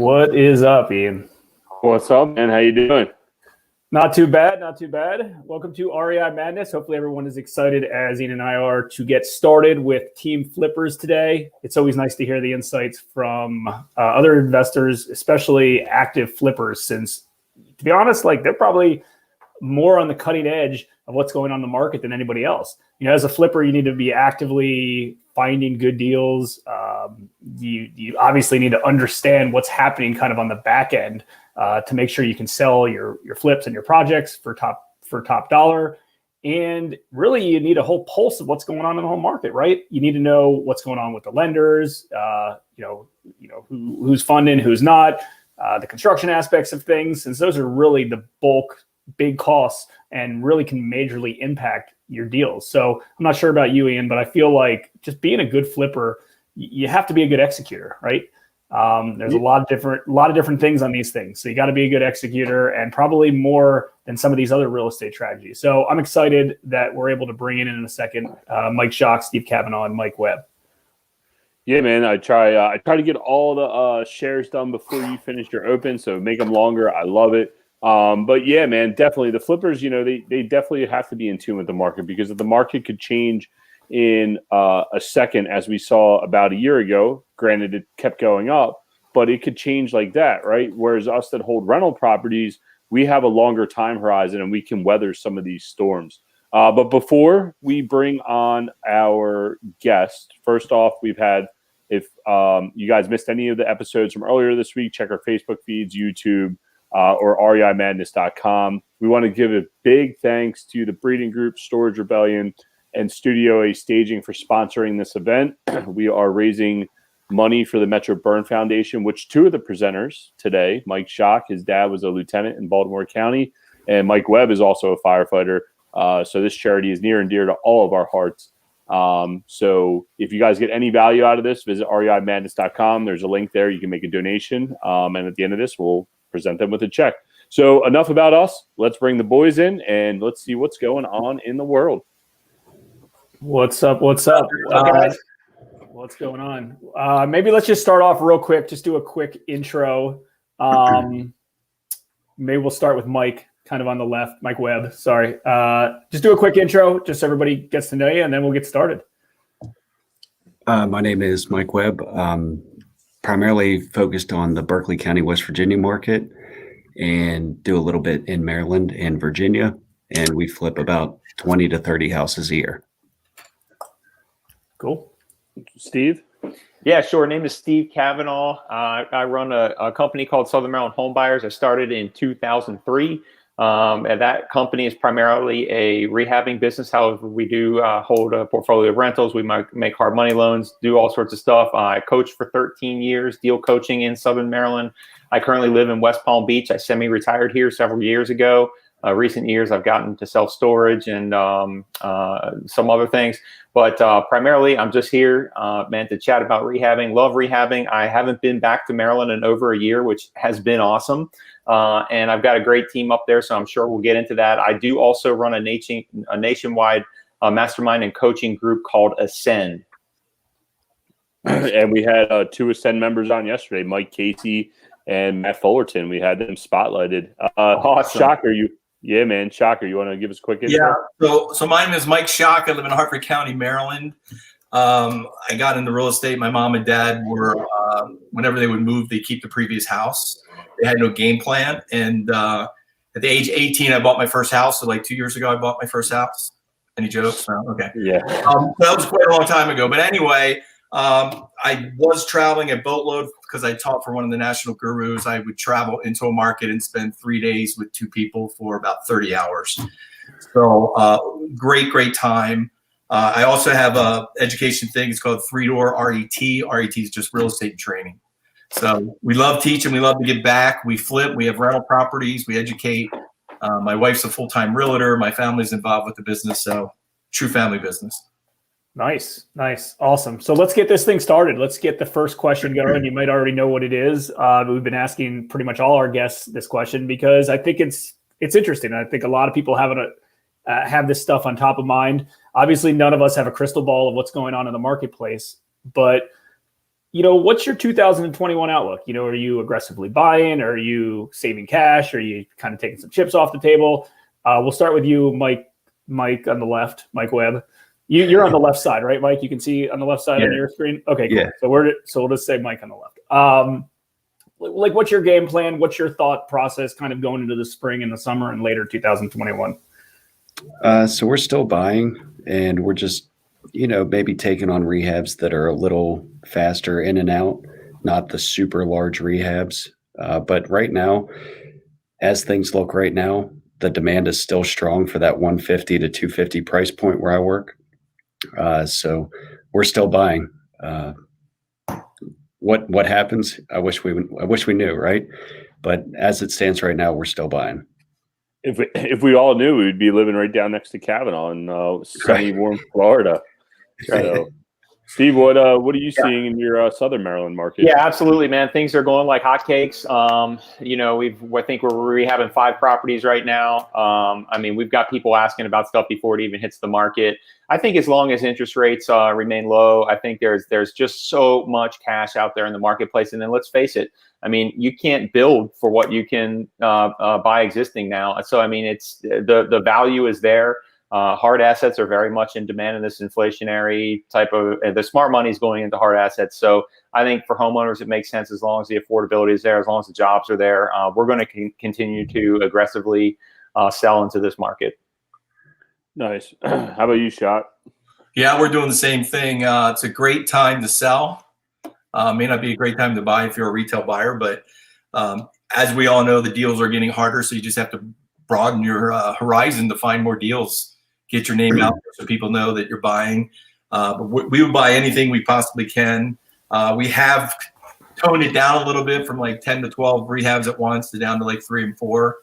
What is up, Ian? What's up, man? How you doing? Not too bad, not too bad. Welcome to REI Madness. Hopefully everyone is excited as Ian and I are to get started with team flippers today. It's always nice to hear the insights from other investors, especially active flippers, since, to be honest, they're probably more on the cutting edge of what's going on in the market than anybody else. As a flipper, you need to be actively finding good deals. You obviously need to understand what's happening kind of on the back end to make sure you can sell your flips and your projects for top dollar. And really, you need a whole pulse of what's going on in the whole market, right? You need to know what's going on with the lenders, who's funding, who's not, the construction aspects of things, since those are really the bulk, big costs and really can majorly impact your deals. So I'm not sure about you, Ian, but I feel like just being a good flipper, you have to be a good executor, right? There's a lot of different things on these things. So you got to be a good executor, and probably more than some of these other real estate strategies. So I'm excited that we're able to bring in a second Mike Schock, Steve Cavanaugh, and Mike Webb. Yeah, man. I try to get all the shares done before you finish your open, so make them longer. I love it. But yeah, man, definitely the flippers. They definitely have to be in tune with the market, because if the market could change in a second, as we saw about a year ago. Granted, it kept going up, but it could change like that, right? Whereas us that hold rental properties, we have a longer time horizon and we can weather some of these storms. But before we bring on our guest, first off, if you guys missed any of the episodes from earlier this week, check our Facebook feeds, YouTube, or reimadness.com. We want to give a big thanks to the Breeding Group, Storage Rebellion, and Studio A Staging for sponsoring this event. We are raising money for the Metro Burn Foundation, which two of the presenters today, Mike Schock, his dad was a lieutenant in Baltimore County, and Mike Webb is also a firefighter. So this charity is near and dear to all of our hearts. So if you guys get any value out of this, visit reimadness.com. There's a link there. You can make a donation. And at the end of this, we'll present them with a check. So enough about us. Let's bring the boys in and let's see what's going on in the world. What's up, guys? What's going on? Maybe let's just start off real quick. Just do a quick intro. Maybe we'll start with Mike, kind of on the left. Mike Webb, sorry. Just do a quick intro, just so everybody gets to know you, and then we'll get started. My name is Mike Webb. Primarily focused on the Berkeley County, West Virginia market, and do a little bit in Maryland and Virginia. And we flip about 20 to 30 houses a year. Cool. Steve? Yeah, sure. Name is Steve Cavanaugh. I run a company called Southern Maryland Home Buyers. I started in 2003. And that company is primarily a rehabbing business. However, we do hold a portfolio of rentals. We might make hard money loans, do all sorts of stuff. I coached for 13 years, deal coaching in Southern Maryland. I currently live in West Palm Beach. I semi-retired here several years ago. Recent years, I've gotten to self-storage and some other things. But primarily, I'm just here, man, to chat about rehabbing. Love rehabbing. I haven't been back to Maryland in over a year, which has been awesome. And I've got a great team up there, so I'm sure we'll get into that. I do also run a nationwide mastermind and coaching group called Ascend. And we had two Ascend members on yesterday, Mike Casey and Matt Fullerton. We had them spotlighted. Awesome. Shocker, yeah, man. Shocker, you want to give us a quick intro? Yeah, so my name is Mike Schock. I live in Hartford County, Maryland. I got into real estate. My mom and dad were, whenever they would move, they keep the previous house. They had no game plan. And at the age of 18, I bought my first house. So like 2 years ago, I bought my first house. Any jokes? No? Okay. Yeah. That was quite a long time ago. But anyway, I was traveling a boatload because I taught for one of the national gurus. I would travel into a market and spend 3 days with two people for about 30 hours. So great time. I also have a education thing. It's called 3-Door RET. RET is just real estate training. So we love teaching. We love to give back. We flip. We have rental properties. We educate. My wife's a full-time realtor. My family's involved with the business. So true family business. Nice. Awesome. So let's get this thing started. Let's get the first question going. You might already know what it is. We've been asking pretty much all our guests this question because I think it's interesting. I think a lot of people have this stuff on top of mind. Obviously, none of us have a crystal ball of what's going on in the marketplace, but what's your 2021 outlook? Are you aggressively buying? Are you saving cash? Are you kind of taking some chips off the table? We'll start with you, Mike on the left, Mike Webb. You're on the left side, right, Mike? You can see on the left side on your screen. Okay, cool. Yeah. So we'll just say Mike on the left. What's your game plan? What's your thought process kind of going into the spring and the summer and later 2021? So we're still buying, and we're just, maybe taking on rehabs that are a little faster in and out, not the super large rehabs. But right now, as things look right now, the demand is still strong for that 150 to 250 price point where I work. So we're still buying. What happens? I wish we knew, right? But as it stands right now, we're still buying. If we all knew, we'd be living right down next to Cavanaugh in sunny, warm Florida. So, Steve, what are you seeing in your Southern Maryland market? Yeah, absolutely, man. Things are going like hotcakes. I think we're rehabbing 5 properties right now. We've got people asking about stuff before it even hits the market. I think as long as interest rates remain low, I think there's just so much cash out there in the marketplace. And then let's face it, you can't build for what you can buy existing now. So it's the value is there. Hard assets are very much in demand in this inflationary type of. The smart money is going into hard assets. So I think for homeowners, it makes sense as long as the affordability is there, as long as the jobs are there. We're going to continue to aggressively sell into this market. Nice. How about you, Shot? Yeah, we're doing the same thing. It's a great time to sell. May not be a great time to buy if you're a retail buyer, but as we all know, the deals are getting harder. So you just have to broaden your horizon to find more deals. Get your name out there so people know that you're buying. But we would buy anything we possibly can. We have toned it down a little bit from like 10 to 12 rehabs at once to down to like 3 and 4,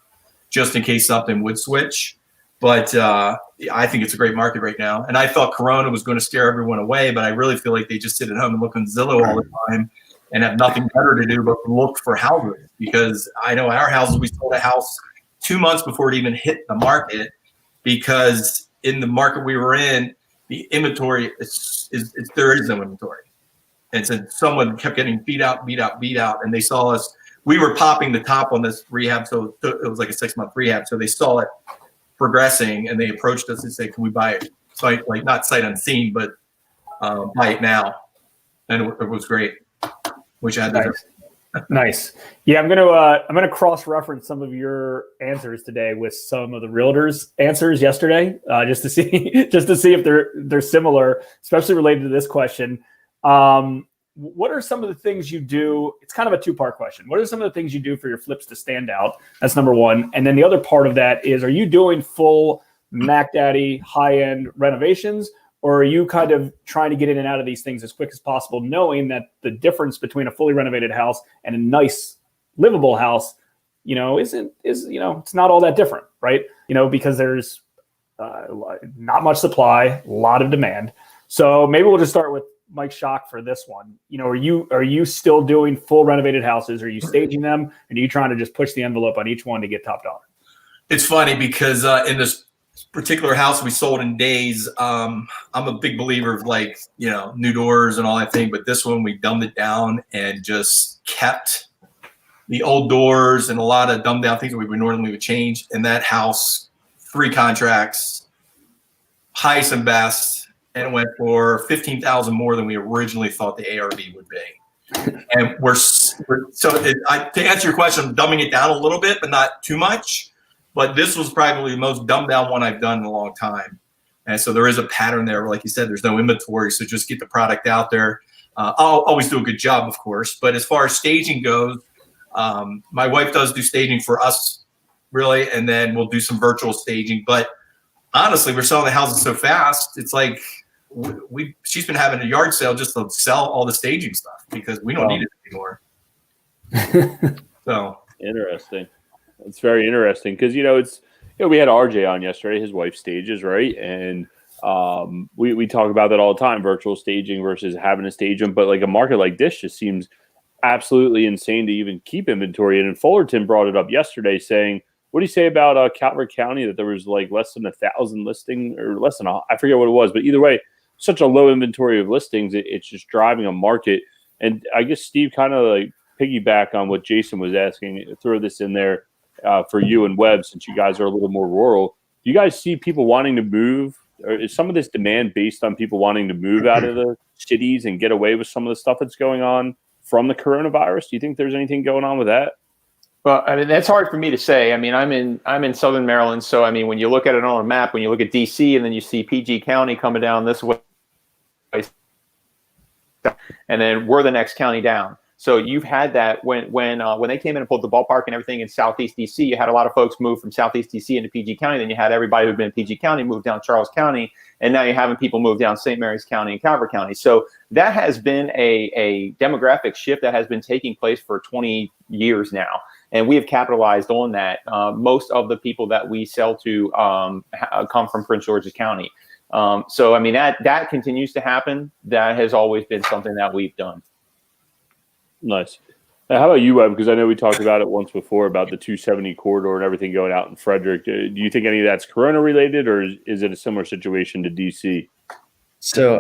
just in case something would switch. But I think it's a great market right now. And I thought Corona was going to scare everyone away, but I really feel like they just sit at home and look on Zillow all the time and have nothing better to do but look for houses. Because I know our houses, we sold a house 2 months before it even hit the market, because in the market we were in, the inventory there is no inventory. And so someone kept getting beat out, and they saw us. We were popping the top on this rehab, so it was like a 6-month rehab. So they saw it progressing, and they approached us and said, "Can we buy it?" So not sight unseen, but buy it now, and it was great. Which I had to. Nice. Yeah, I'm gonna cross-reference some of your answers today with some of the realtors' answers yesterday, just to see if they're similar, especially related to this question. What are some of the things you do? It's kind of a 2-part question. What are some of the things you do for your flips to stand out? That's number one. And then the other part of that is, are you doing full Mac Daddy high-end renovations, or are you kind of trying to get in and out of these things as quick as possible, knowing that the difference between a fully renovated house and a nice livable house, is it's not all that different, right? Because there's not much supply, a lot of demand. So maybe we'll just start with Mike Schock for this one. Are you still doing full renovated houses? Are you staging them? And are you trying to just push the envelope on each one to get top dollar? It's funny because in this particular house we sold in days, I'm a big believer of new doors and all that thing, but this one we dumbed it down and just kept the old doors and a lot of dumbed down things that we would normally change. In that house, 3 contracts, highest and best, and it went for $15,000 more than we originally thought the ARV would be. And to answer your question, I'm dumbing it down a little bit, but not too much. But this was probably the most dumbed down one I've done in a long time. And so there is a pattern there where, like you said, there's no inventory. So just get the product out there. I'll always do a good job, of course. But as far as staging goes, my wife does do staging for us, really. And then we'll do some virtual staging. But honestly, we're selling the houses so fast. It's like she's been having a yard sale just to sell all the staging stuff because we don't need it anymore. So interesting. It's very interesting because we had RJ on yesterday. His wife stages, right? And we talk about that all the time: virtual staging versus having to stage them. But like a market like this just seems absolutely insane to even keep inventory. And Fullerton brought it up yesterday, saying, "What do you say about Calvert County? That there was like less than 1,000 listing, or I forget what it was, but either way, such a low inventory of listings. It's just driving a market And I guess Steve, kind of like piggyback on what Jason was asking, throw this in there for you and Webb, since you guys are a little more rural. Do you guys see people wanting to move? Or is some of this demand based on people wanting to move out of the cities and get away with some of the stuff that's going on from the coronavirus? Do you think there's anything going on with that? Well, I mean, that's hard for me to say. I mean, I'm in Southern Maryland, so I mean, when you look at it on a map, when you look at DC, and then you see PG County coming down this way, and then we're the next county down. So you've had that when they came in and pulled the ballpark and everything in Southeast DC, you had a lot of folks move from Southeast DC into PG County. Then you had everybody who'd been in PG County move down Charles County, and now you're having people move down St. Mary's County and Calvert County. So that has been a demographic shift that has been taking place for 20 years now, and we have capitalized on that. Most of the people that we sell to come from Prince George's County. So I mean, that continues to happen. That has always been something that we've done. Nice. Now, how about you, Webb? Because I know we talked about it once before about the 270 corridor and everything going out in Frederick. Do you think any of that's corona related, or is it a similar situation to DC? So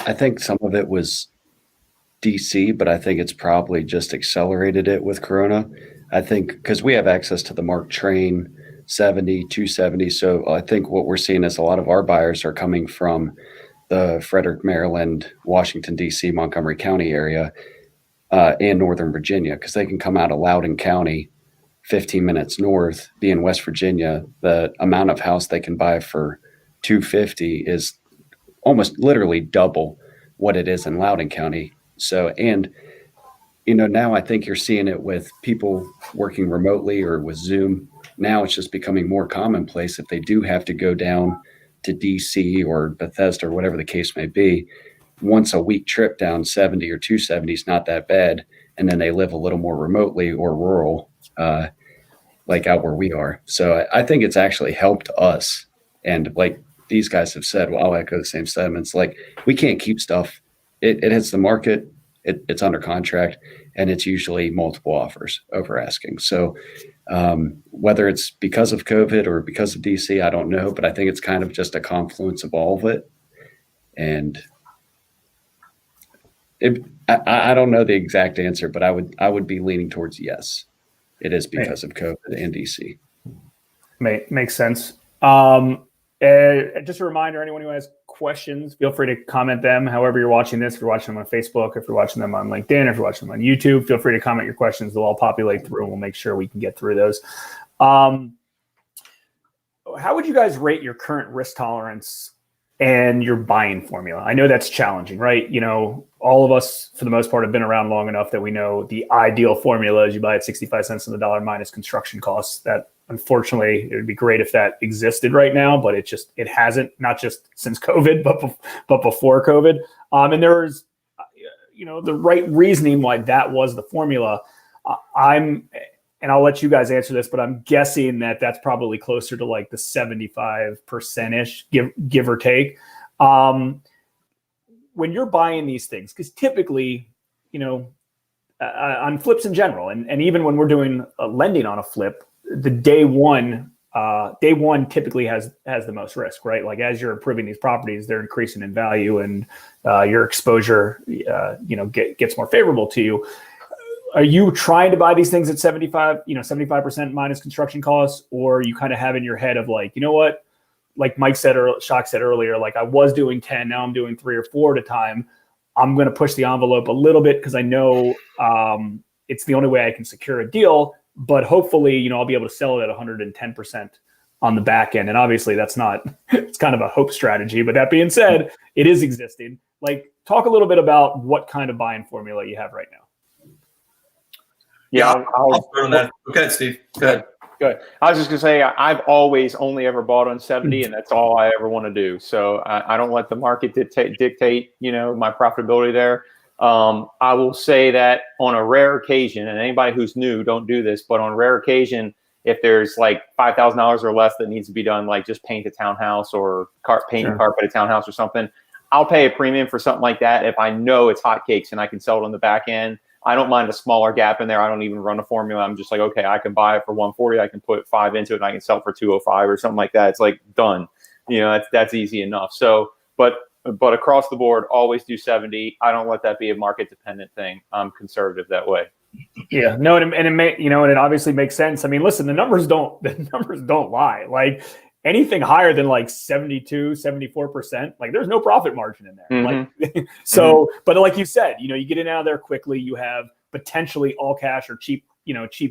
I think some of it was DC, but I think it's probably just accelerated it with corona. I think because we have access to the MARC train 70, 270. So I think what we're seeing is a lot of our buyers are coming from the Frederick, Maryland, Washington, DC, Montgomery County area. And Northern Virginia, because they can come out of Loudoun County, 15 minutes north, be in West Virginia. The amount of house they can buy for $250 is almost literally double what it is in Loudoun County. So, and now I think you're seeing it with people working remotely or with Zoom. Now it's just becoming more commonplace if they do have to go down to DC or Bethesda or whatever the case may be. Once a week trip down 70 or 270 is not that bad. And then they live a little more remotely or rural, like out where we are. So I think it's actually helped us. And like these guys have said, well, I'll echo the same sentiments. Like we can't keep stuff. It hits the market, it's under contract, and it's usually multiple offers over asking. So whether it's because of COVID or because of DC, I don't know, but I think it's kind of just a confluence of all of it. And I don't know the exact answer, but I would be leaning towards yes. It is because of COVID and DC. Makes sense. Just a reminder, anyone who has questions, feel free to comment them however you're watching this. If you're watching them on Facebook, if you're watching them on LinkedIn, if you're watching them on YouTube, feel free to comment your questions. They'll all populate through and we'll make sure we can get through those. How would you guys rate your current risk tolerance and your buying formula? I know that's challenging, right? All of us, for the most part, have been around long enough that we know the ideal formula is you buy at 65 cents on the dollar minus construction costs. That, unfortunately, it would be great if that existed right now, but it hasn't, not just since COVID, but before COVID. And there was, the right reasoning why that was the formula. And I'll let you guys answer this, but I'm guessing that that's probably closer to like the 75%-ish, give or take. When you're buying these things, because typically, on flips in general, and even when we're doing lending on a flip, the day one typically has the most risk, right? Like as you're improving these properties, they're increasing in value, and your exposure, gets more favorable to you. Are you trying to buy these things at 75% minus construction costs, or you kind of have in your head of like, you know what, like Mike said, or Shock said earlier, like I was doing 10, now I'm doing 3 or 4 at a time. I'm going to push the envelope a little bit because I know it's the only way I can secure a deal, but hopefully, I'll be able to sell it at 110% on the back end. And obviously that's not, it's kind of a hope strategy, but that being said, it is existing. Like talk a little bit about what kind of buying formula you have right now. Yeah, I'll throw in that. Okay, Steve. Go ahead. Good. I was just going to say, I've always only ever bought on 70, and that's all I ever want to do. So I don't let the market dictate, my profitability there. I will say that on a rare occasion, and anybody who's new, don't do this, but on a rare occasion, if there's like $5,000 or less that needs to be done, like just paint a townhouse or paint and carpet a townhouse or something, I'll pay a premium for something like that if I know it's hotcakes and I can sell it on the back end. I don't mind a smaller gap in there. I don't even run a formula. I'm just like, okay, I can buy it for 140. I can put 5 into it and I can sell it for 205 or something like that. It's like done. That's easy enough. So, but but across the board, always do 70. I don't let that be a market dependent thing. I'm conservative that way. Yeah, no, and it may, and it obviously makes sense. I mean, listen, the numbers don't lie. Like anything higher than like 72, 74%, like there's no profit margin in there. Like, so, but like you said, you get in out of there quickly. You have potentially all cash or cheap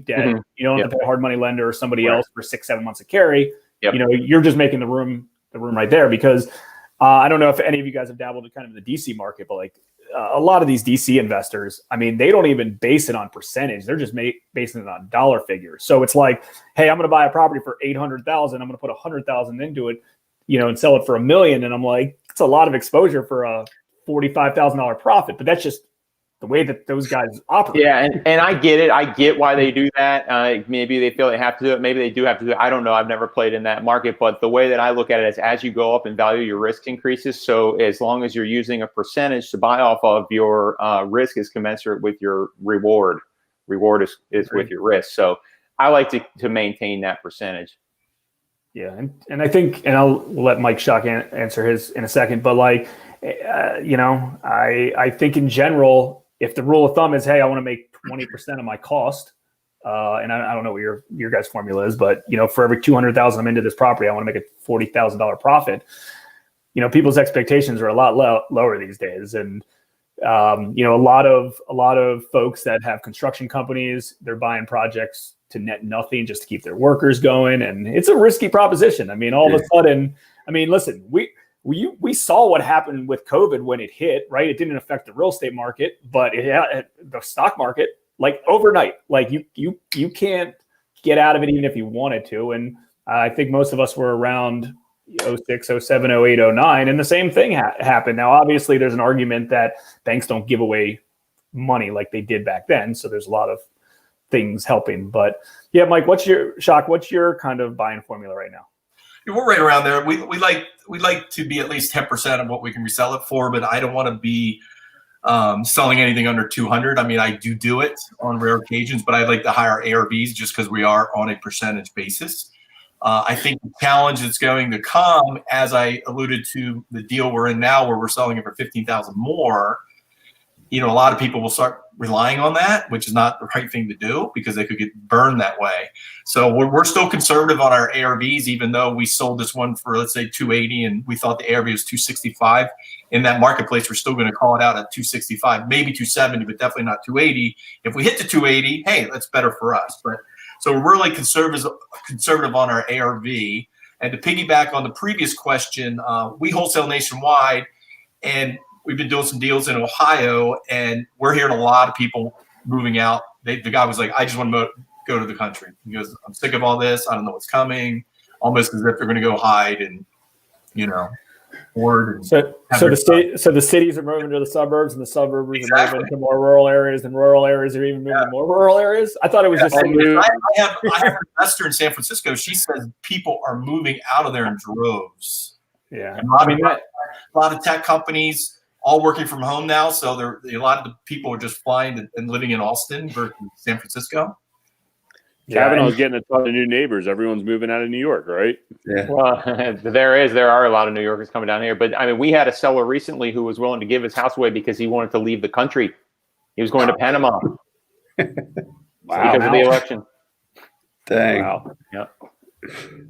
debt. You don't have to pay a hard money lender or somebody else for 6-7 months of carry. You're just making the room right there because I don't know if any of you guys have dabbled in kind of the DC market, but like a lot of these DC investors, I mean, they don't even base it on percentage. They're just basing it on dollar figures. So it's like, hey, I'm going to buy a property for $800,000. I'm going to put $100,000 into it, and sell it for $1 million. And I'm like, it's a lot of exposure for a $45,000 profit, but that's just the way that those guys operate. Yeah, and I get it. I get why they do that. Maybe they feel they have to do it. Maybe they do have to do it. I don't know. I've never played in that market. But the way that I look at it is as you go up in value, your risk increases. So as long as you're using a percentage to buy off of, your risk is commensurate with your reward. Reward is with your risk. So I like to maintain that percentage. Yeah, and I think, and I'll let Mike Schock answer his in a second. But like, I think in general, if the rule of thumb is, hey, I want to make 20% of my cost, and I don't know what your guys' formula is, but for every $200,000 I'm into this property, I want to make a $40,000 profit. People's expectations are a lot lower these days, and a lot of folks that have construction companies, they're buying projects to net nothing just to keep their workers going, and it's a risky proposition. I mean, all of a sudden, listen, we saw what happened with COVID when it hit, right? It didn't affect the real estate market, but the stock market, like overnight, like you can't get out of it even if you wanted to. And I think most of us were around 06, 07, 08, 09, and the same thing happened. Now, obviously, there's an argument that banks don't give away money like they did back then. So there's a lot of things helping. But yeah, Mike, what's your kind of buying formula right now? We're right around there. We like to be at least 10% of what we can resell it for, but I don't want to be selling anything under 200. I mean, I do it on rare occasions, but I like the higher ARVs just because we are on a percentage basis. I think the challenge that's going to come, as I alluded to the deal we're in now, where we're selling it for $15,000 more. A lot of people will start relying on that, which is not the right thing to do because they could get burned that way. So we're still conservative on our ARVs, even though we sold this one for, let's say, 280, and we thought the ARV was 265. In that marketplace, we're still going to call it out at 265, maybe 270, but definitely not 280. If we hit the 280, hey, that's better for us. But so we're really conservative on our ARV. And to piggyback on the previous question, we wholesale nationwide, and we've been doing some deals in Ohio, and we're hearing a lot of people moving out. The guy was like, I just want to go to the country. He goes, I'm sick of all this. I don't know what's coming. Almost as if they're going to go hide and, hoard. So the cities are moving to the suburbs, and the suburbs are moving to more rural areas, and rural areas are even moving to more rural areas. I thought it was just. I have an investor in San Francisco. She says people are moving out of there in droves. Yeah, a lot of tech companies all working from home now, so a lot of the people are just flying and living in Austin versus San Francisco. Cavanaugh's getting a ton of new neighbors. Everyone's moving out of New York, right? Yeah. Well, there are a lot of New Yorkers coming down here. But we had a seller recently who was willing to give his house away because he wanted to leave the country. He was going to Panama because of the election. Dang. Wow. Yeah.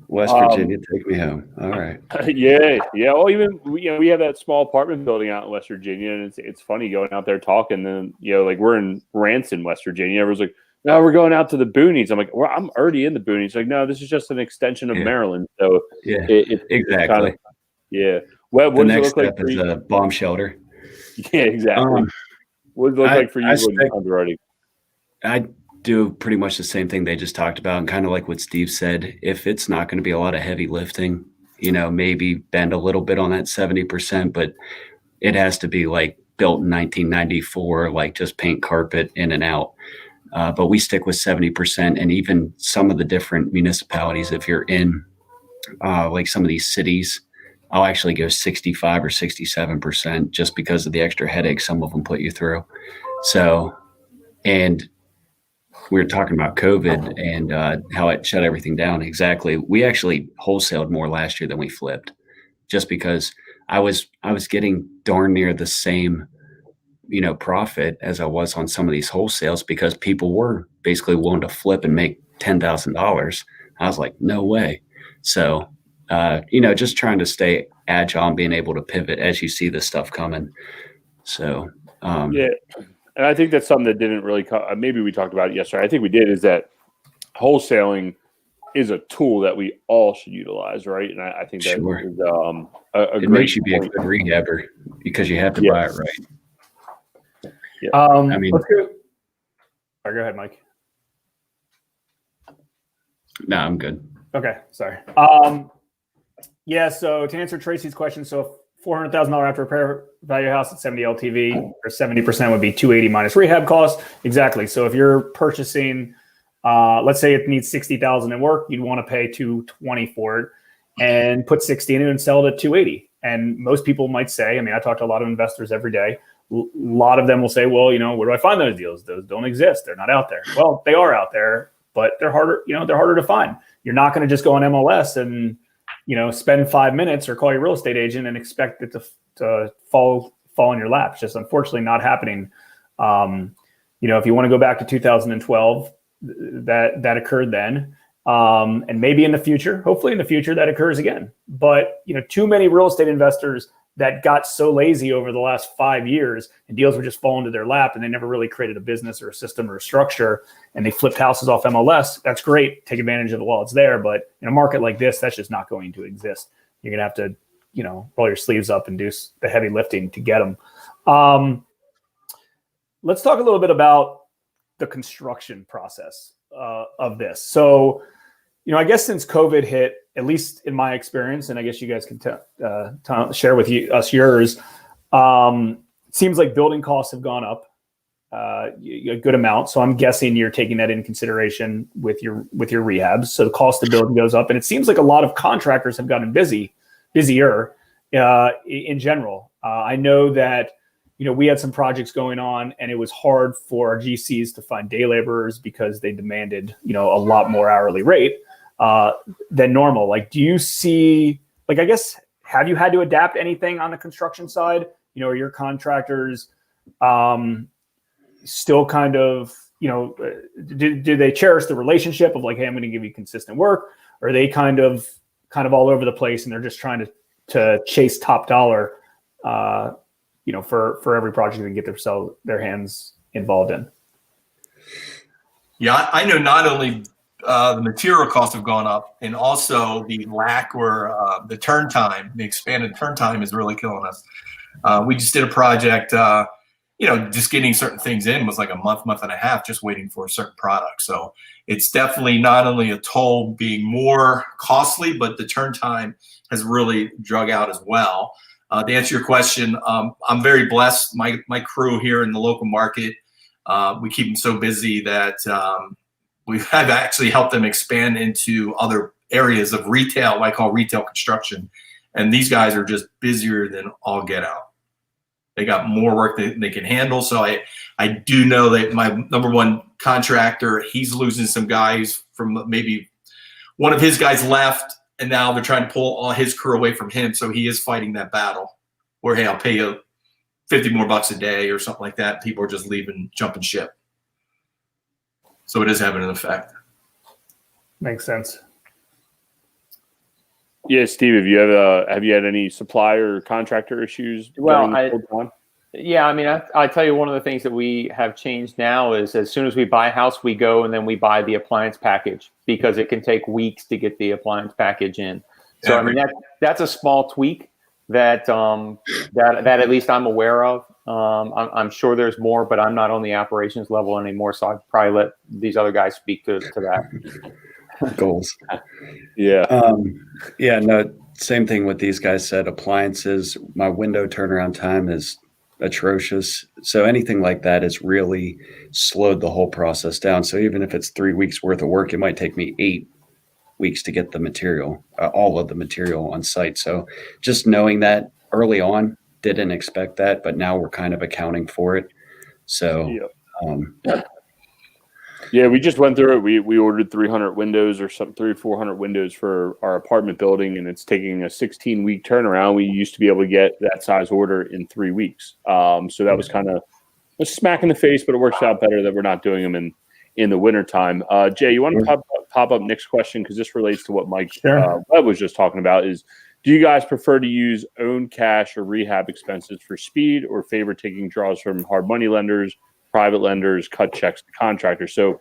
West Virginia, take me home. All right. Yeah. Well, even we have that small apartment building out in West Virginia, and it's funny going out there talking. And like we're in Ranson, West Virginia. Everyone's like, no, we're going out to the boonies. I'm like, well, I'm already in the boonies. Like, no, this is just an extension of Maryland. So yeah, exactly. Kind of, yeah. Webb, the next step is a bomb shelter. Yeah, exactly. What does it look like for you when underwriting? I do pretty much the same thing they just talked about, and kind of like what Steve said. If it's not going to be a lot of heavy lifting, maybe bend a little bit on that 70%, but it has to be like built in 1994, like just paint carpet in and out. But we stick with 70%, and even some of the different municipalities, if you're in like some of these cities, I'll actually go 65 or 67% just because of the extra headaches some of them put you through. So, and we were talking about COVID and how it shut everything down. Exactly. We actually wholesaled more last year than we flipped, just because I was getting darn near the same, profit as I was on some of these wholesales because people were basically willing to flip and make $10,000. I was like, no way. So, just trying to stay agile and being able to pivot as you see this stuff coming. So, yeah. And I think that's something that didn't really maybe we talked about it yesterday. I think we did, is that wholesaling is a tool that we all should utilize, right? And I think that Sure. is it great makes you be point. a good rehabber because you have to buy it right. Yeah. I mean, let's go. All right, go ahead, Mike. no, I'm good. Okay, sorry. Yeah, so to answer Tracy's question, so $400,000 after repair value house at 70 LTV, or 70% would be 280 minus rehab costs. Exactly. So if you're purchasing, let's say it needs 60,000 in work, you'd want to pay 220 for it and put 60 in it and sell it at 280. And most people might say, I talk to a lot of investors every day. A lot of them will say, well, where do I find those deals? Those don't exist. They're not out there. Well, they are out there, but they're harder, they're harder to find. You're not going to just go on MLS and, spend 5 minutes or call your real estate agent and expect it to fall in your lap. It's just unfortunately not happening. If you want to go back to 2012, that occurred then. And maybe in the future, hopefully in the future, that occurs again. But, too many real estate investors that got so lazy over the last 5 years and deals were just falling to their lap and they never really created a business or a system or a structure and they flipped houses off MLS. That's great. Take advantage of it while it's there. But in a market like this, that's just not going to exist. You're going to have to, roll your sleeves up and do the heavy lifting to get them. Let's talk a little bit about the construction process of this. So, I guess since COVID hit, at least in my experience, and I guess you guys can share with us yours, it seems like building costs have gone up a good amount. So I'm guessing you're taking that into consideration with your rehabs. So the cost of building goes up, and it seems like a lot of contractors have gotten busier in general. I know that we had some projects going on, and it was hard for our GCs to find day laborers because they demanded a lot more hourly rate than normal. Like, do you see, I guess, have you had to adapt anything on the construction side? Are your contractors still kind of, do they cherish the relationship of hey, I'm going to give you consistent work? Or are they kind of all over the place and they're just trying to chase top dollar, for every project they get their hands involved in? Yeah, I know not only the material costs have gone up, and also the lack or the turn time, the expanded turn time is really killing us. We just did a project, just getting certain things in was like a month and a half just waiting for a certain product. So it's definitely not only a toll being more costly, but the turn time has really drug out as well. To answer your question, I'm very blessed. My crew here in the local market, we keep them so busy that we have actually helped them expand into other areas of retail, what I call retail construction. And these guys are just busier than all get out. They got more work than they can handle. So I do know that my number one contractor, he's losing some guys from maybe one of his guys left, and now they're trying to pull all his crew away from him. So he is fighting that battle where, hey, I'll pay you $50 more a day or something like that. People are just leaving, jumping ship. So it is having an effect. Makes sense. Yeah, Steve, have you had any supplier or contractor issues? Well, I tell you, one of the things that we have changed now is as soon as we buy a house, we go and then we buy the appliance package because it can take weeks to get the appliance package in. So that's a small tweak that at least I'm aware of. I'm sure there's more, but I'm not on the operations level anymore, so I'd probably let these other guys speak to that. Goals. Yeah. No, same thing with these guys said. Appliances, my window turnaround time is atrocious. So anything like that has really slowed the whole process down. So even if it's 3 weeks worth of work, it might take me 8 weeks to get the material, all of the material on site. So just knowing that early on, didn't expect that, but now we're kind of accounting for it. So, Yeah, we just went through it. We ordered 300 windows or something, 300 or 400 windows for our apartment building, and it's taking a 16-week turnaround. We used to be able to get that size order in 3 weeks. So that was kind of a smack in the face, but it works out better that we're not doing them in the wintertime. Jay, you want to pop up next question, because this relates to what Mike Webb was just talking about, is do you guys prefer to use own cash or rehab expenses for speed, or favor taking draws from hard money lenders, private lenders, cut checks to contractors? So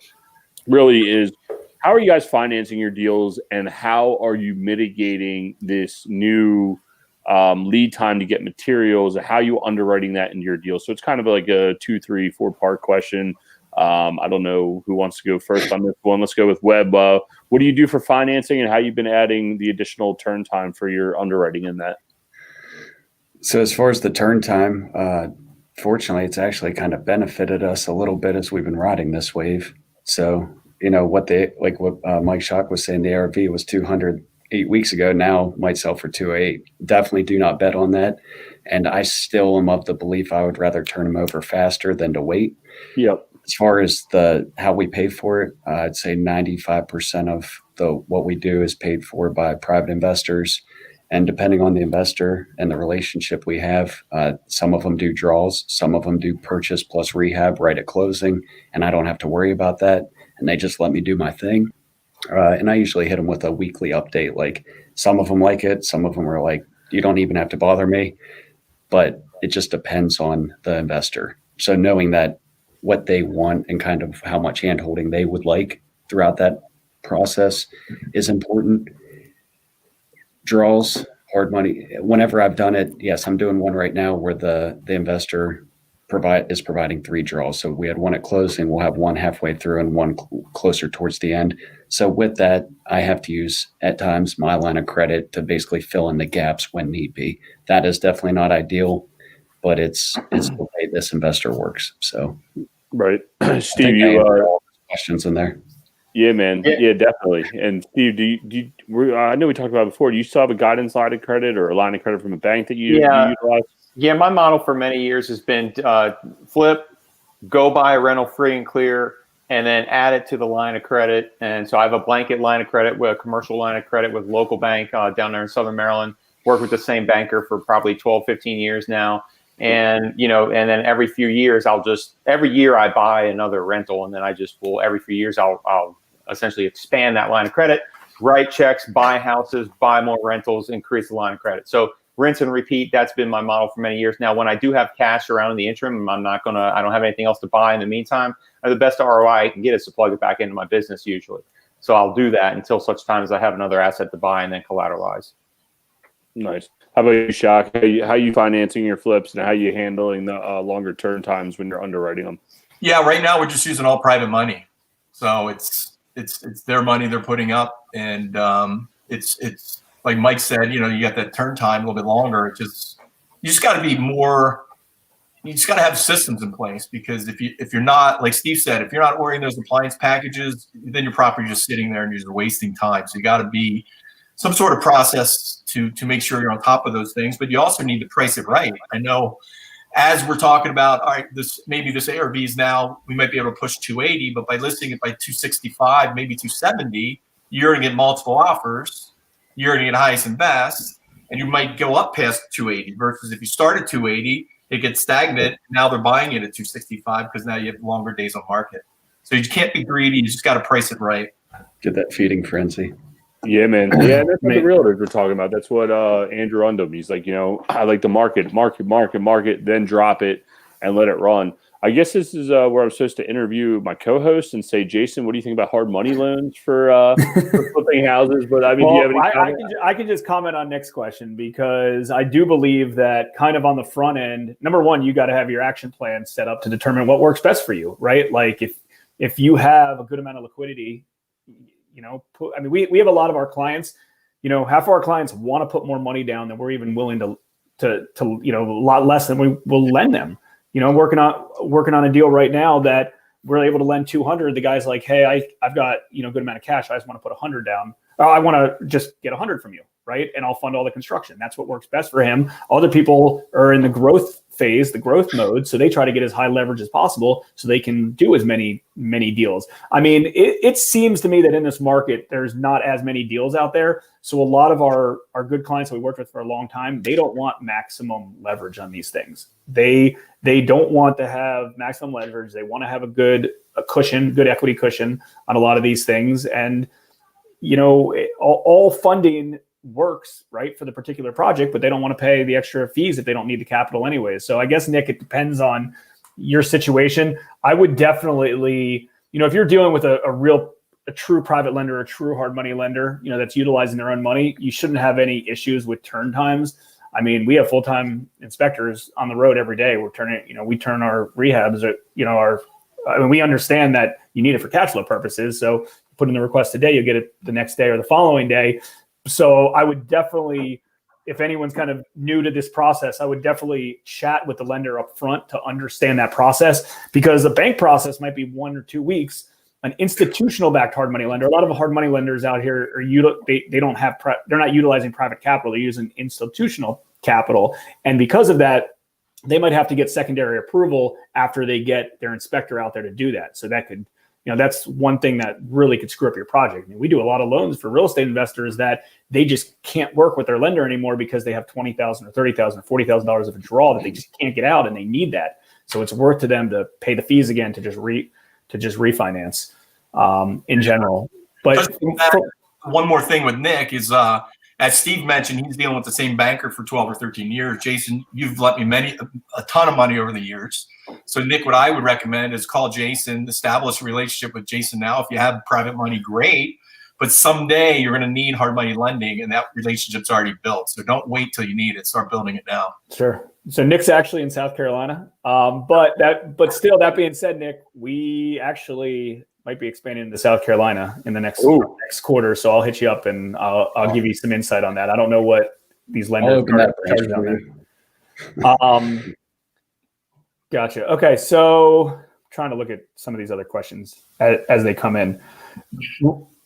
really is, how are you guys financing your deals, and how are you mitigating this new lead time to get materials, and how are you underwriting that in your deal? So it's kind of like a 2, 3, 4-part question. I don't know who wants to go first on this one. Let's go with Webb. What do you do for financing, and how you've been adding the additional turn time for your underwriting in that? So as far as the turn time, fortunately, it's actually kind of benefited us a little bit as we've been riding this wave. So, what Mike Schock was saying, the ARV was 200 8 weeks ago, now might sell for 208. Definitely do not bet on that. And I still am of the belief I would rather turn them over faster than to wait. Yep. As far as how we pay for it, I'd say 95% of what we do is paid for by private investors. And depending on the investor and the relationship we have, some of them do draws, some of them do purchase plus rehab right at closing, and I don't have to worry about that. And they just let me do my thing. And I usually hit them with a weekly update. Like, some of them like it, some of them are like, you don't even have to bother me. But it just depends on the investor. So knowing that what they want and kind of how much handholding they would like throughout that process is important. Draws, hard money. Whenever I've done it, yes, I'm doing one right now where the investor is providing 3 draws. So we had one at closing, we'll have one halfway through and one closer towards the end. So with that, I have to use at times my line of credit to basically fill in the gaps when need be. That is definitely not ideal, but it's the way this investor works. So right. Steve, you questions in there. Yeah, man. Yeah, definitely. And Steve, I know we talked about it before. Do you still have a guidance line of credit or a line of credit from a bank that you utilize? Yeah, my model for many years has been flip, go buy a rental free and clear, and then add it to the line of credit. And so I have a blanket line of credit with a commercial line of credit with a local bank down there in Southern Maryland. Worked with the same banker for probably 12, 15 years now. And, and then every few years, every year I buy another rental, and then every few years I'll essentially expand that line of credit, write checks, buy houses, buy more rentals, increase the line of credit. So rinse and repeat. That's been my model for many years. Now, when I do have cash around in the interim, I don't have anything else to buy in the meantime, the best ROI I can get is to plug it back into my business usually. So I'll do that until such time as I have another asset to buy and then collateralize. Nice. How about you, Schock? How are you financing your flips, and how are you handling the longer turn times when you're underwriting them? Yeah, right now we're just using all private money. So it's their money they're putting up, and it's like Mike said, you got that turn time a little bit longer. You just got to be more. You just got to have systems in place, because if you're not, like Steve said, if you're not ordering those appliance packages, then your property is just sitting there and you're just wasting time. So you got to be some sort of process to make sure you're on top of those things, but you also need to price it right. I know, as we're talking about, all right, this ARV is now, we might be able to push 280, but by listing it by 265, maybe 270, you're going to get multiple offers. You're going to get highest and best, and you might go up past 280 versus if you start at 280, it gets stagnant. Now they're buying it at 265 because now you have longer days on market. So you can't be greedy. You just got to price it right. Get that feeding frenzy. Yeah, man. Yeah, that's what the realtors were talking about. That's what Andrew Undum. He's like, I like to market, then drop it and let it run. I guess this is where I'm supposed to interview my co-host and say, Jason, what do you think about hard money loans for flipping houses? But I mean, do you have any I can just comment on next question, because I do believe that kind of on the front end, number one, you got to have your action plan set up to determine what works best for you, right? Like if you have a good amount of liquidity, we have a lot of our clients, half of our clients want to put more money down than we're even willing to a lot less than we will lend them. Working on a deal right now that we're able to lend 200. The guy's like, hey, I've got, good amount of cash. I just want to put 100 down. I want to just get 100 from you. Right. And I'll fund all the construction. That's what works best for him. Other people are in the growth phase, the growth mode. So they try to get as high leverage as possible so they can do as many deals. I mean, it seems to me that in this market, there's not as many deals out there. So a lot of our good clients that we worked with for a long time, they don't want maximum leverage on these things. They don't want to have maximum leverage. They want to have a good equity cushion on a lot of these things. And, all funding works, right, for the particular project, but they don't want to pay the extra fees if they don't need the capital anyways. So I guess, Nick, it depends on your situation. I would definitely, if you're dealing with a true private lender, a true hard money lender, that's utilizing their own money, you shouldn't have any issues with turn times. I mean, we have full-time inspectors on the road every day. We turn our rehabs, we understand that you need it for cash flow purposes. So put in the request today, you'll get it the next day or the following day. So I would definitely, if anyone's kind of new to this process, I would definitely chat with the lender up front to understand that process, because a bank process might be 1 or 2 weeks. An institutional backed hard money lender, a lot of the hard money lenders out here they're not utilizing private capital, they're using institutional capital. And because of that, they might have to get secondary approval after they get their inspector out there to do that. So that could, that's one thing that really could screw up your project. I mean, we do a lot of loans for real estate investors that they just can't work with their lender anymore because they have $20,000 or $30,000 or $40,000 of a draw that they just can't get out, and they need that. So it's worth to them to pay the fees again to just refinance in general. But one more thing with Nick is, as Steve mentioned, he's dealing with the same banker for 12 or 13 years. Jason, you've lent me a ton of money over the years. So Nick, what I would recommend is call Jason, establish a relationship with Jason now. If you have private money, great. But someday you're going to need hard money lending, and that relationship's already built. So don't wait till you need it. Start building it now. Sure. So Nick's actually in South Carolina. But still, that being said, Nick, we actually might be expanding into South Carolina in the next quarter. So I'll hit you up and I'll give you some insight on that. I don't know what these lenders are charging on there. Gotcha. Okay. So I'm trying to look at some of these other questions as they come in.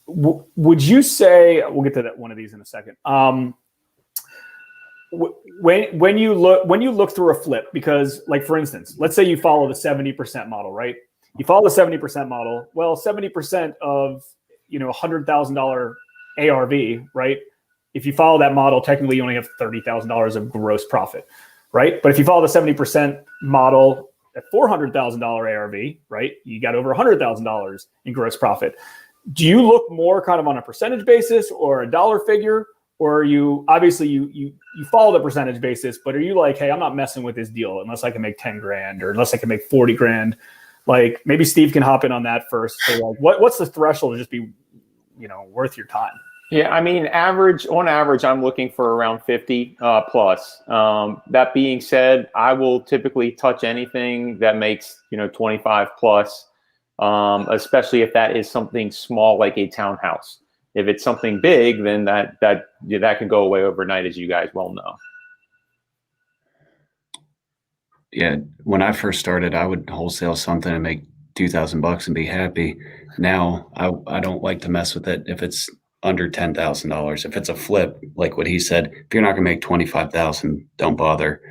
Would you say, we'll get to that one of these in a second. When you look through a flip, because like, for instance, let's say you follow the 70% model, right? You follow the 70% model. Well, 70% of, $100,000 ARV, right? If you follow that model, technically you only have $30,000 of gross profit, right? But if you follow the 70% model at $400,000 ARV, right? You got over $100,000 in gross profit. Do you look more kind of on a percentage basis or a dollar figure? Or are you, obviously you follow the percentage basis, but are you like, hey, I'm not messing with this deal unless I can make 10 grand or unless I can make 40 grand? Like, maybe Steve can hop in on that first. So like, what's the threshold to just be, worth your time? Yeah, I mean, on average, I'm looking for around 50 plus. That being said, I will typically touch anything that makes 25 plus, especially if that is something small like a townhouse. If it's something big, then that can go away overnight, as you guys well know. Yeah, when I first started, I would wholesale something and make $2,000 and be happy. Now I don't like to mess with it if it's under $10,000. If it's a flip, like what he said, if you're not gonna make 25,000, don't bother.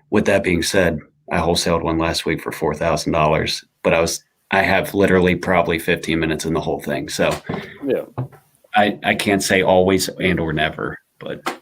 With that being said, I wholesaled one last week for $4,000, but I have literally probably 15 minutes in the whole thing. So yeah, I can't say always and or never, but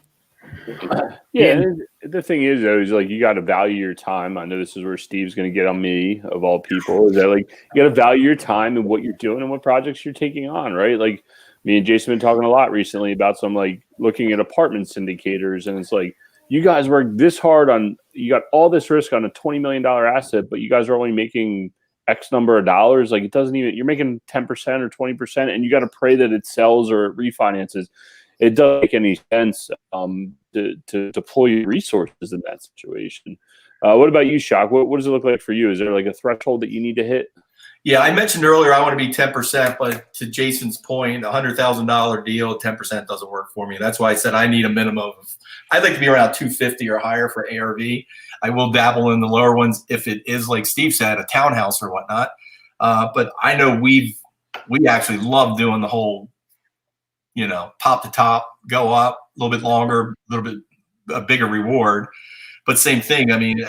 yeah. The thing is, though, is like you got to value your time. I know this is where Steve's going to get on me, of all people. Is that like you got to value your time and what you're doing and what projects you're taking on, right? Like me and Jason have been talking a lot recently about some like looking at apartment syndicators, and it's like you guys work this hard on, you got all this risk on a $20 million asset, but you guys are only making X number of dollars. Like it doesn't even, you're making 10% or 20%, and you got to pray that it sells or it refinances. It doesn't make any sense to deploy your resources in that situation. What about you, Shock? What does it look like for you? Is there like a threshold that you need to hit? Yeah, I mentioned earlier I want to be 10%, but to Jason's point, $100,000 deal, 10% doesn't work for me. That's why I said I need a minimum of, I'd like to be around 250 or higher for ARV. I will dabble in the lower ones if it is, like Steve said, a townhouse or whatnot. But I know we actually love doing the whole, top to top, go up a little bit longer, a little bit a bigger reward. But same thing. I mean,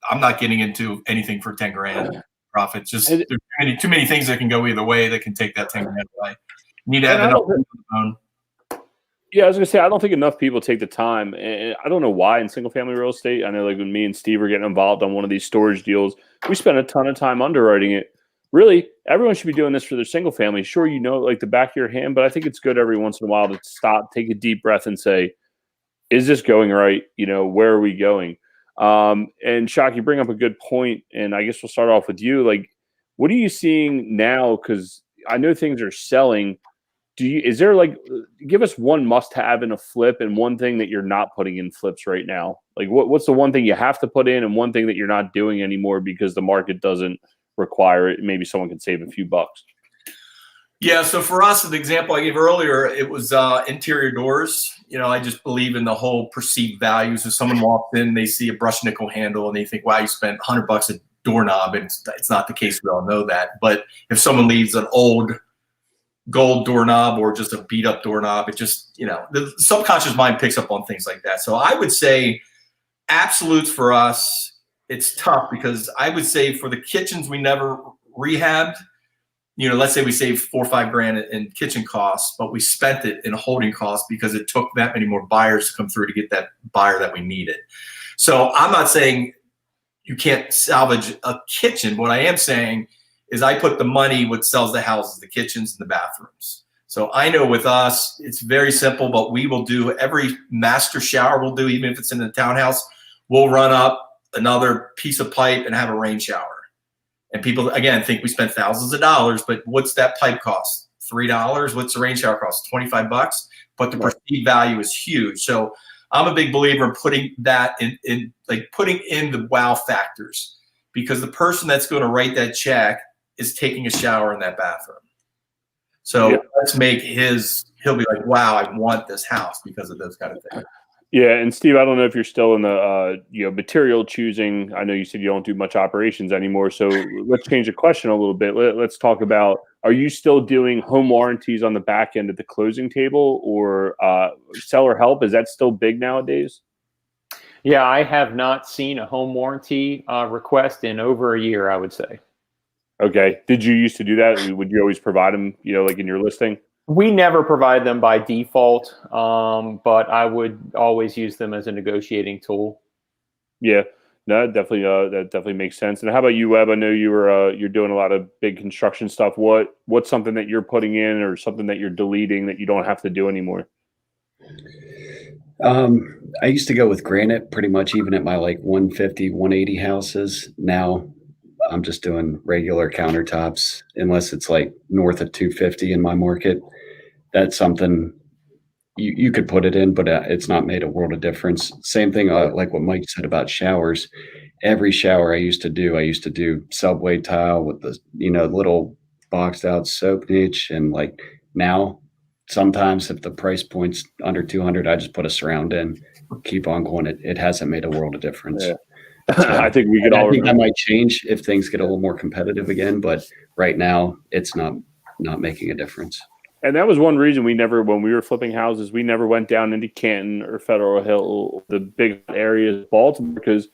I'm not getting into anything for 10 grand profit. Just there's too many things that can go either way that can take that 10 grand away. You need to have enough on the phone. Yeah, I was gonna say I don't think enough people take the time, and I don't know why in single family real estate. I know like when me and Steve are getting involved on one of these storage deals, we spend a ton of time underwriting it. Really, everyone should be doing this for their single family. Sure, you know, like the back of your hand, but I think it's good every once in a while to stop, take a deep breath, and say, "Is this going right? You know, where are we going?" And Shock, you bring up a good point, and I guess we'll start off with you. Like, what are you seeing now? Because I know things are selling. Is there like, give us one must have in a flip and one thing that you're not putting in flips right now? Like what's the one thing you have to put in and one thing that you're not doing anymore because the market doesn't require it? Maybe someone can save a few bucks. Yeah. So for us, the example I gave earlier, it was interior doors. You know, I just believe in the whole perceived values. If someone walks in, they see a brush nickel handle and they think, wow, you spent $100 a doorknob. And it's not the case. We all know that. But if someone leaves an old gold doorknob or just a beat up doorknob, it just, you know, the subconscious mind picks up on things like that. So I would say absolutes for us, it's tough because I would say for the kitchens we never rehabbed, you know, let's say we saved $4 or $5 grand in kitchen costs, but we spent it in holding costs because it took that many more buyers to come through to get that buyer that we needed. So I'm not saying you can't salvage a kitchen. What I am saying is I put the money what sells the houses, the kitchens and the bathrooms. So I know with us, it's very simple, but we will do every master shower we'll do, even if it's in the townhouse, we'll run up another piece of pipe and have a rain shower. And people, again, think we spent thousands of dollars, but what's that pipe cost? $3? What's the rain shower cost? $25? But the perceived value is huge. So I'm a big believer in putting that in like putting in the wow factors, because the person that's going to write that check is taking a shower in that bathroom. So let's make he'll be like, wow, I want this house because of those kind of things. Yeah. And Steve, I don't know if you're still in the, material choosing. I know you said you don't do much operations anymore. So let's change the question a little bit. Let's talk about, are you still doing home warranties on the back end at the closing table or seller help? Is that still big nowadays? Yeah, I have not seen a home warranty request in over a year, I would say. Okay. Did you used to do that? Would you always provide them, like in your listing? We never provide them by default, but I would always use them as a negotiating tool. Yeah, no, that definitely makes sense. And how about you, Webb? I know you're doing a lot of big construction stuff. What's something that you're putting in or something that you're deleting that you don't have to do anymore? I used to go with granite pretty much even at my like 150, 180 houses. Now I'm just doing regular countertops unless it's like north of 250 in my market. That's something you could put it in, but it's not made a world of difference. Same thing like what Mike said about showers. Every shower I used to do subway tile with the little boxed out soap niche, and like now sometimes if the price point's under 200, I just put a surround in, keep on going. It hasn't made a world of difference. Yeah. So, I think we could all. I think that might change if things get a little more competitive again, but right now it's not making a difference. And that was one reason when we were flipping houses, we never went down into Canton or Federal Hill, the big areas of Baltimore, because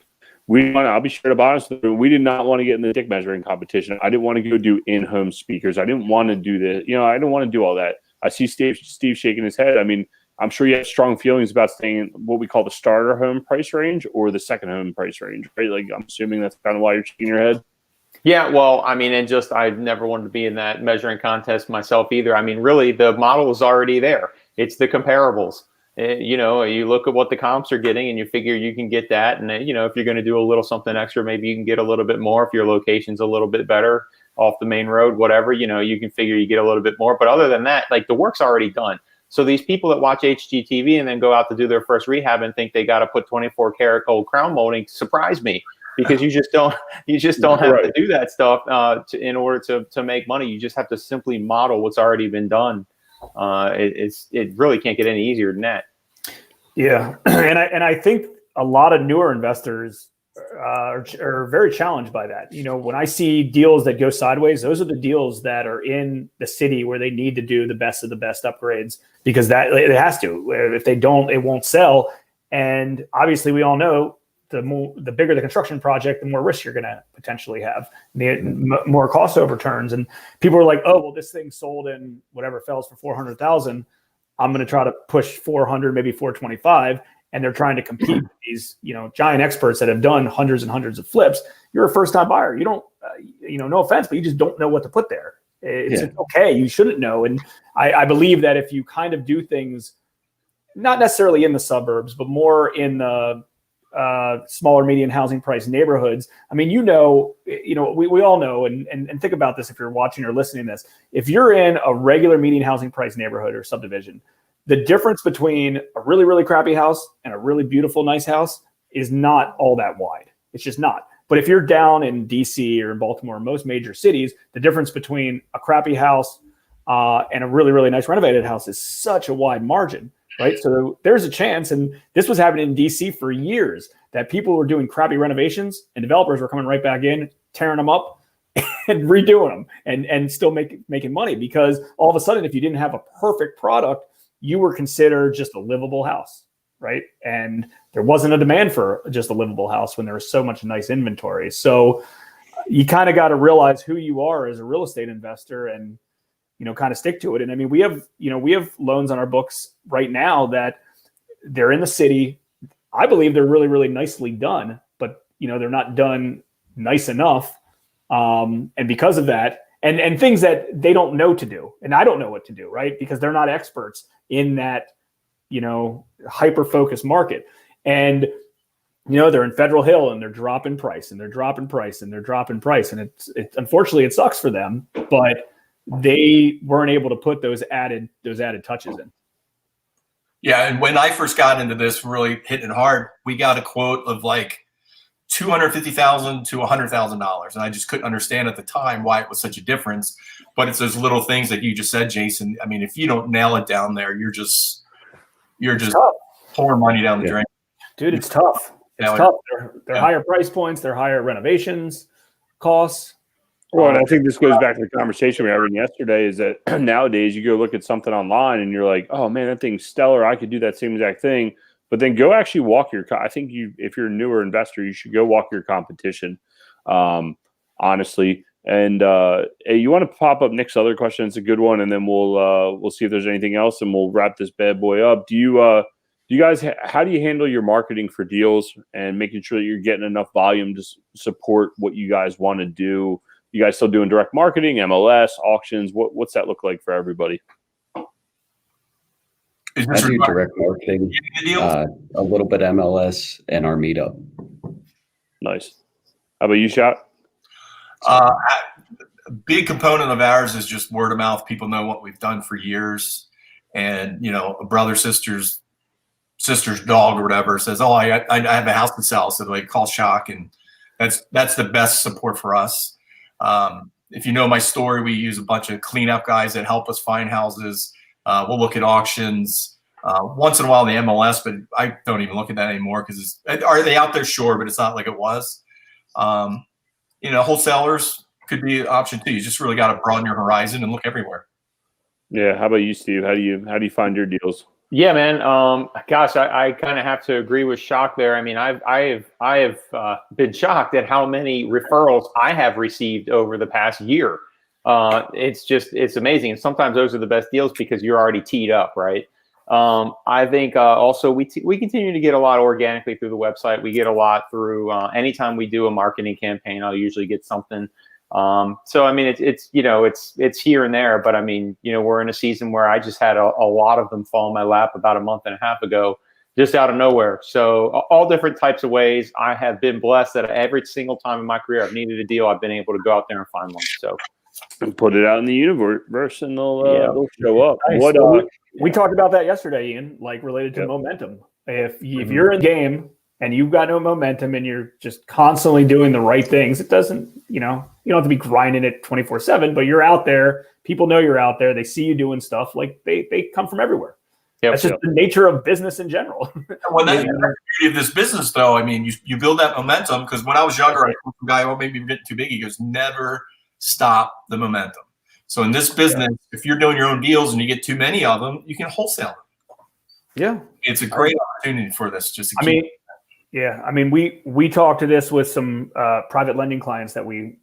I'll be straight up honest with you, we did not want to get in the dick measuring competition. I didn't want to go do in-home speakers. I didn't want to do this. I didn't want to do all that. I see Steve shaking his head. I mean, I'm sure you have strong feelings about staying in what we call the starter home price range or the second home price range, right? Like, I'm assuming that's kind of why you're shaking your head. Yeah, well, I mean, I've never wanted to be in that measuring contest myself either. I mean, really, the model is already there. It's the comparables. You look at what the comps are getting and you figure you can get that. And, if you're going to do a little something extra, maybe you can get a little bit more if your location's a little bit better off the main road, whatever, you can figure you get a little bit more. But other than that, like, the work's already done. So these people that watch HGTV and then go out to do their first rehab and think they got to put 24 karat gold crown molding surprise me. Because you just don't have to do that stuff in order to make money. You just have to simply model what's already been done. It really can't get any easier than that. Yeah, and I think a lot of newer investors are very challenged by that. When I see deals that go sideways, those are the deals that are in the city where they need to do the best of the best upgrades, because that it has to. If they don't, it won't sell. And obviously, we all know the bigger the construction project, the more risk you're going to potentially have, more cost overturns. And people are like, oh, well, this thing sold in whatever sells for 400,000. I'm going to try to push 400, maybe 425. And they're trying to compete with these, giant experts that have done hundreds and hundreds of flips. You're a first-time buyer. You don't, no offense, but you just don't know what to put there. It's okay. You shouldn't know. And I believe that if you kind of do things, not necessarily in the suburbs, but more in the smaller median housing price neighborhoods. I mean, we all know, and think about this if you're watching or listening to this. If you're in a regular median housing price neighborhood or subdivision, the difference between a really, really crappy house and a really beautiful, nice house is not all that wide. It's just not. But if you're down in DC or in Baltimore, most major cities, the difference between a crappy house and a really, really nice renovated house is such a wide margin, right? So there's a chance, and this was happening in DC for years, that people were doing crappy renovations and developers were coming right back in, tearing them up and redoing them and still making money, because all of a sudden, if you didn't have a perfect product, you were considered just a livable house, right? And there wasn't a demand for just a livable house when there was so much nice inventory. So you kind of got to realize who you are as a real estate investor and, kind of stick to it. And I mean, we have loans on our books right now that they're in the city. I believe they're really, really nicely done, but, they're not done nice enough. And because of that, and things that they don't know to do, and I don't know what to do, right? Because they're not experts in that, hyper-focused market. And, they're in Federal Hill and they're dropping price and they're dropping price and they're dropping price. And it unfortunately, it sucks for them, but they weren't able to put those added touches in. Yeah. And when I first got into this, really hitting it hard, we got a quote of like $250,000 to $100,000. And I just couldn't understand at the time why it was such a difference. But it's those little things that you just said, Jason. I mean, if you don't nail it down there, you're just pouring money down the drain. Dude, it's tough. It's tough. They're higher price points. They're higher renovations costs. Well, and I think this goes back to the conversation we were having yesterday, is that nowadays you go look at something online and you're like, oh man, that thing's stellar. I could do that same exact thing. But then go actually walk I think if you're a newer investor, you should go walk your competition, honestly. And hey, you want to pop up Nick's other question? It's a good one, and then we'll see if there's anything else, and we'll wrap this bad boy up. Do you guys how do you handle your marketing for deals and making sure that you're getting enough volume to support what you guys want to do? You guys still doing direct marketing, MLS, auctions? What's that look like for everybody? I do direct marketing, a little bit MLS, and our meetup. Nice. How about you, Shot? A big component of ours is just word of mouth. People know what we've done for years, and a brother, sister's dog or whatever says, "Oh, I have a house to sell," so they call Shock, and that's the best support for us. If you know my story, we use a bunch of cleanup guys that help us find houses. We'll look at auctions once in a while, the MLS, but I don't even look at that anymore because are they out there? Sure, but it's not like it was. Wholesalers could be an option too. You just really got to broaden your horizon and look everywhere. Yeah. How about you, Steve? How do you find your deals? Yeah, man. Gosh, I kind of have to agree with Shock there. I mean, I have been shocked at how many referrals I have received over the past year. It's amazing. And sometimes those are the best deals because you're already teed up, right? I think also we continue to get a lot organically through the website. We get a lot through anytime we do a marketing campaign, I'll usually get something. So I mean, it's here and there, but I mean, we're in a season where I just had a lot of them fall in my lap about a month and a half ago, just out of nowhere. So all different types of ways. I have been blessed that every single time in my career I've needed a deal, I've been able to go out there and find one. So put it out in the universe and they'll show up. Nice. We talked about that yesterday, Ian, like related to momentum. If you're in the game and you've got no momentum and you're just constantly doing the right things, it doesn't, you don't have to be grinding it 24/7, but you're out there. People know you're out there. They see you doing stuff. Like they come from everywhere. Yep. That's just the nature of business in general. Well, that's the beauty of this business, though. I mean, you build that momentum because when I was younger, I told the guy, "Oh, maybe you're getting too big." He goes, "Never stop the momentum." So in this business, if you're doing your own deals and you get too many of them, you can wholesale them. Yeah, it's a great opportunity for this. Yeah, I mean, we talk to this with some private lending clients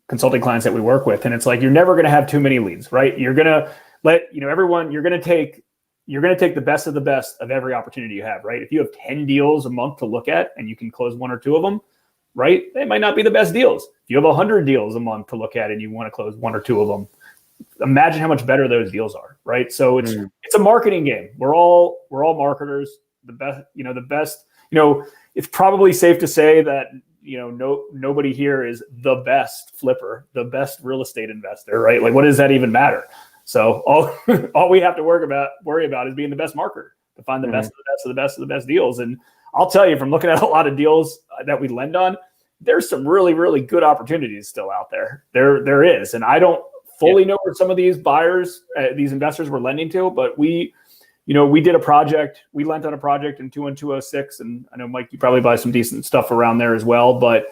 consulting clients that we work with, and it's like you're never going to have too many leads, right? You're going to let everyone. You're going to take the best of the best of every opportunity you have, right? If you have 10 deals a month to look at and you can close one or two of them, right? They might not be the best deals. If you have 100 deals a month to look at and you want to close one or two of them, imagine how much better those deals are, right? So it's a marketing game. We're all marketers. The best. It's probably safe to say that nobody here is the best flipper, the best real estate investor, right? Like, what does that even matter? So all we have to worry about is being the best marketer to find the best of the best of the best of the best deals. And I'll tell you, from looking at a lot of deals that we lend on, there's some really, really good opportunities still out there. There is, and I don't fully know where some of these buyers, these investors were lending to, but we did a project. We lent on a project in 21206, and I know, Mike, you probably buy some decent stuff around there as well. But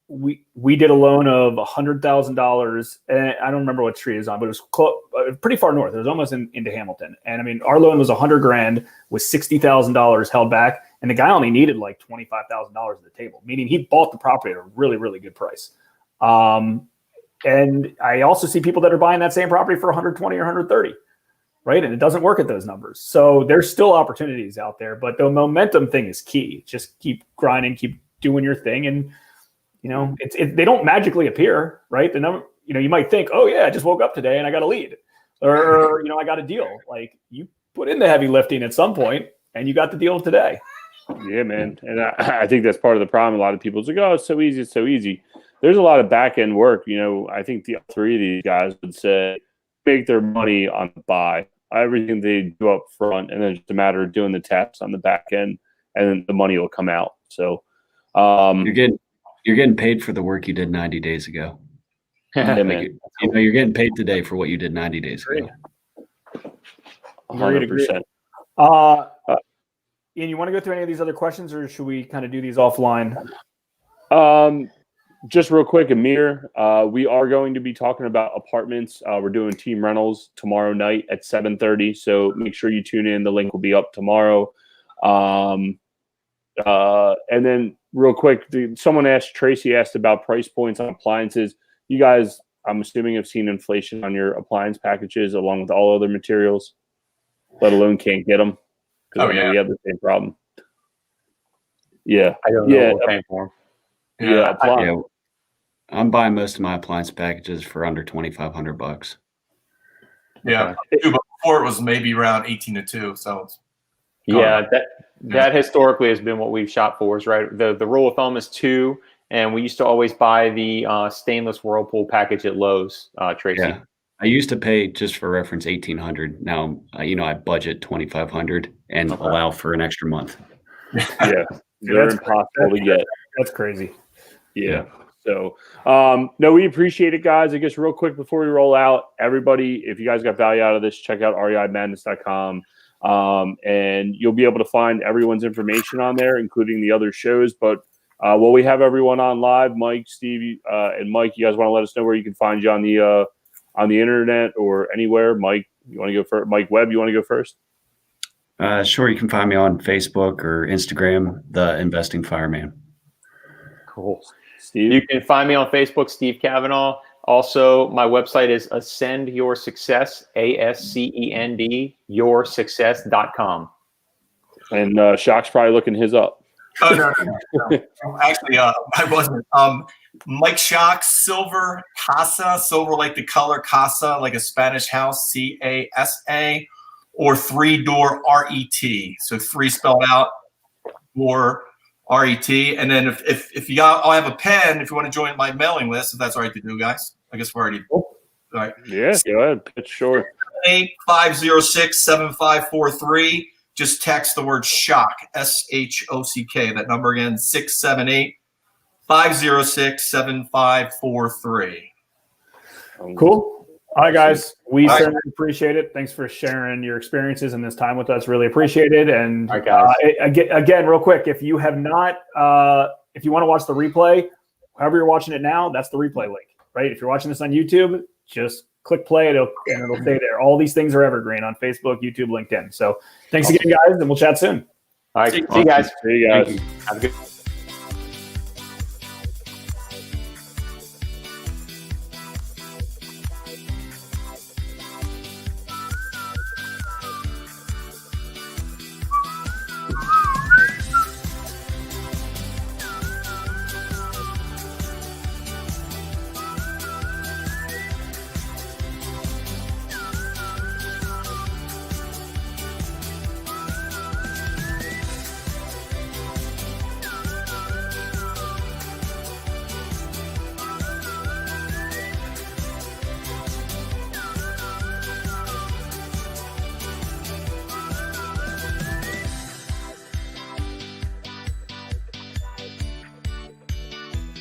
we did a loan of $100,000, and I don't remember what street it was on, but it was pretty far north. It was almost into Hamilton. And I mean, our loan was $100,000 with $60,000 held back, and the guy only needed like $25,000 at the table, meaning he bought the property at a really, really good price. And I also see people that are buying that same property for 120 or 130. Right. And it doesn't work at those numbers. So there's still opportunities out there, but the momentum thing is key. Just keep grinding, keep doing your thing. And, they don't magically appear, right? The number, you might think, oh yeah, I just woke up today and I got a lead or I got a deal. Like, you put in the heavy lifting at some point and you got the deal today. Yeah, man. And I think that's part of the problem. A lot of people say, oh, it's so easy. It's so easy. There's a lot of back end work. I think the three of these guys would say, make their money on the buy, everything they do up front, and then it's just a matter of doing the taps on the back end, and then the money will come out. So you're getting paid for the work you did 90 days ago. You're getting paid today for what you did 90 days ago. 100%. Ian, you want to go through any of these other questions, or should we kind of do these offline? Just real quick, Amir, we are going to be talking about apartments. We're doing team rentals tomorrow night at 7:30. So make sure you tune in. The link will be up tomorrow. And then real quick, Tracy asked about price points on appliances. You guys, I'm assuming, have seen inflation on your appliance packages along with all other materials, let alone can't get them. Oh, yeah. We have the same problem. Yeah. I don't know what we're paying for them. Yeah. I'm buying most of my appliance packages for under $2,500. Yeah, but before it was maybe around 18 to 2. So that historically has been what we've shot for. Is right. The rule of thumb is 2, and we used to always buy the stainless Whirlpool package at Lowe's. Tracy. Yeah. I used to pay, just for reference, $1,800. Now I budget $2,500 and allow for an extra month. Yeah, they're impossible to get. That's crazy. Yeah. So, no, we appreciate it, guys. I guess real quick before we roll out, everybody, if you guys got value out of this, check out reimadness.com. And you'll be able to find everyone's information on there, including the other shows. But while we have everyone on live, Mike, Steve, and Mike, you guys want to let us know where you can find you on the internet or anywhere? Mike, you want to go first? Mike Webb, you want to go first? Sure. You can find me on Facebook or Instagram, The Investing Fireman. Cool. Steve? You can find me on Facebook, Steve Cavanaugh. Also, my website is Ascend Your Success, ASCEND, yoursuccess.com. And Shock's probably looking his up. Oh, no. Actually, I wasn't. Mike Shock, Silver Casa, silver like the color Casa, like a Spanish house, CASA, or 3-door RET. So 3 spelled out, or RET. And then if you got, I'll have a pen if you want to join my mailing list, if that's all right to do, guys. I guess we're already. All right. Yeah, go ahead. Pitch short. 506-7543. Just text the word SHOCK, SHOCK. That number again, 678-506-7543. Cool. All right, guys. We certainly appreciate it. Thanks for sharing your experiences and this time with us. Really appreciate it. And all right, guys. Again, real quick, if you have not, if you want to watch the replay, however you're watching it now, that's the replay link, right? If you're watching this on YouTube, just click play, and it'll stay there. All these things are evergreen on Facebook, YouTube, LinkedIn. So thanks again, guys, and we'll chat soon. All right. See you guys. See you guys. Thank you. Have a good